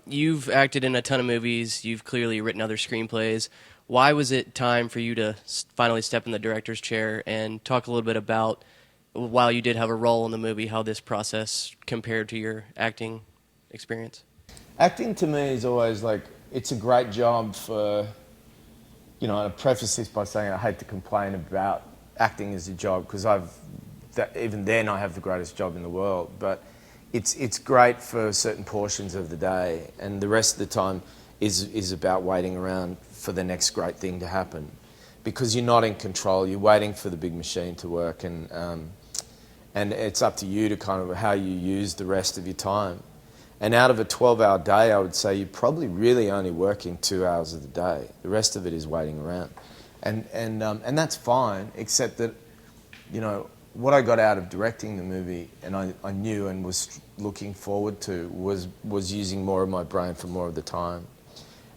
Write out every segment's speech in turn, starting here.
You've acted in a ton of movies. You've clearly written other screenplays. Why was it time for you to finally step in the director's chair and talk a little bit about, while you did have a role in the movie, how this process compared to your acting experience? Acting to me is always like, it's a great job for, you know, I preface this by saying I hate to complain about acting as a job because even then I have the greatest job in the world, but it's great for certain portions of the day, and the rest of the time is about waiting around for the next great thing to happen, because you're not in control. You're waiting for the big machine to work, and it's up to you to kind of how you use the rest of your time. And out of a 12-hour day, I would say you're probably really only working 2 hours of the day. The rest of it is waiting around, and that's fine, except that, you know, what I got out of directing the movie, and I knew and was looking forward to, was using more of my brain for more of the time,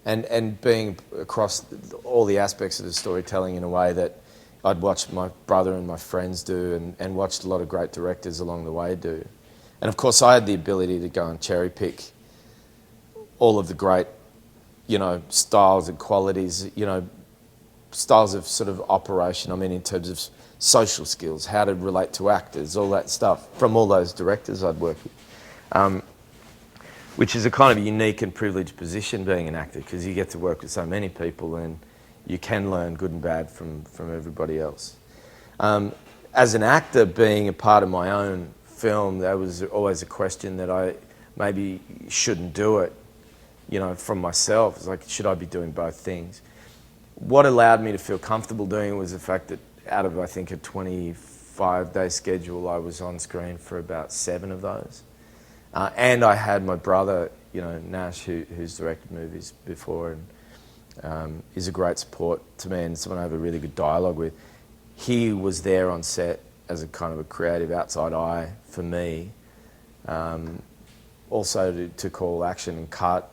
and being across all the aspects of the storytelling in a way that I'd watched my brother and my friends do, and watched a lot of great directors along the way do. And of course I had the ability to go and cherry pick all of the great, you know, styles and qualities, you know, styles of sort of operation, I mean in terms of social skills, how to relate to actors, all that stuff, from all those directors I'd worked with. Which is a kind of unique and privileged position, being an actor, because you get to work with so many people and you can learn good and bad from everybody else. As an actor, being a part of my own film, there was always a question that I maybe shouldn't do it, you know, from myself. It's like, should I be doing both things? What allowed me to feel comfortable doing it was the fact that out of, I think, a 25-day schedule, I was on screen for about 7 of those. And I had my brother, you know, Nash, who's directed movies before and is a great support to me and someone I have a really good dialogue with. He was there on set as a kind of a creative outside eye for me, also to call action and cut,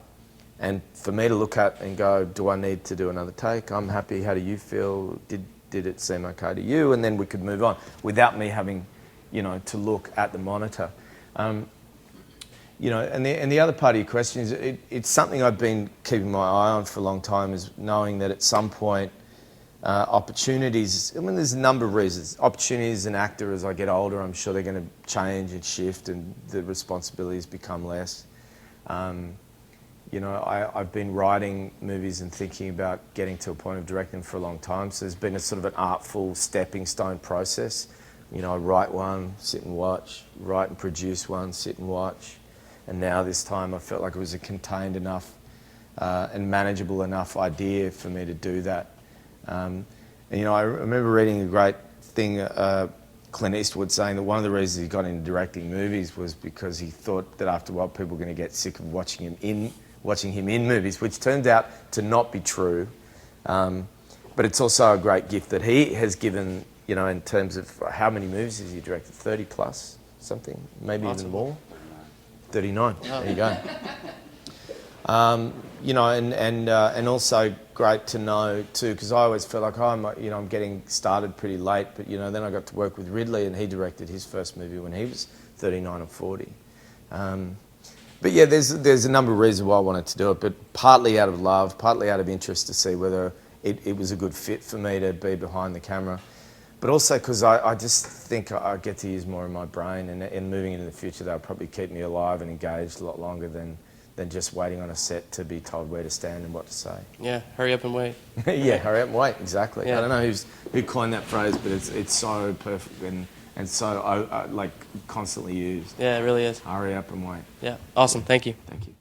and for me to look at and go, do I need to do another take? I'm happy, how do you feel? Did it seem okay to you? And then we could move on without me having, you know, to look at the monitor. You know, and the other part of your question is, it's something I've been keeping my eye on for a long time, is knowing that at some point opportunities, I mean there's a number of reasons. Opportunities as an actor, as I get older, I'm sure they're going to change and shift and the responsibilities become less. You know, I've been writing movies and thinking about getting to a point of directing for a long time, so there's been a sort of an artful stepping stone process. You know, I write one, sit and watch, write and produce one, sit and watch, and now this time I felt like it was a contained enough and manageable enough idea for me to do that. And you know, I remember reading a great thing, Clint Eastwood saying that one of the reasons he got into directing movies was because he thought that after a while people were going to get sick of watching him in movies, which turned out to not be true. But it's also a great gift that he has given, you know, in terms of how many movies has he directed? 30 plus, something, maybe even more. 39. Oh. There you go. You know, and also great to know too, because I always felt like, I'm getting started pretty late, but you know, then I got to work with Ridley, and he directed his first movie when he was 39 or 40. But yeah, there's a number of reasons why I wanted to do it, but partly out of love, partly out of interest to see whether it was a good fit for me to be behind the camera, but also because I just think I get to use more of my brain, and moving into the future, that'll probably keep me alive and engaged a lot longer than just waiting on a set to be told where to stand and what to say. Yeah, hurry up and wait. Yeah, hurry up and wait, exactly. Yeah. I don't know who coined that phrase, but it's so perfect and so like constantly used. Yeah, it really is. Hurry up and wait. Yeah, awesome. Thank you. Thank you.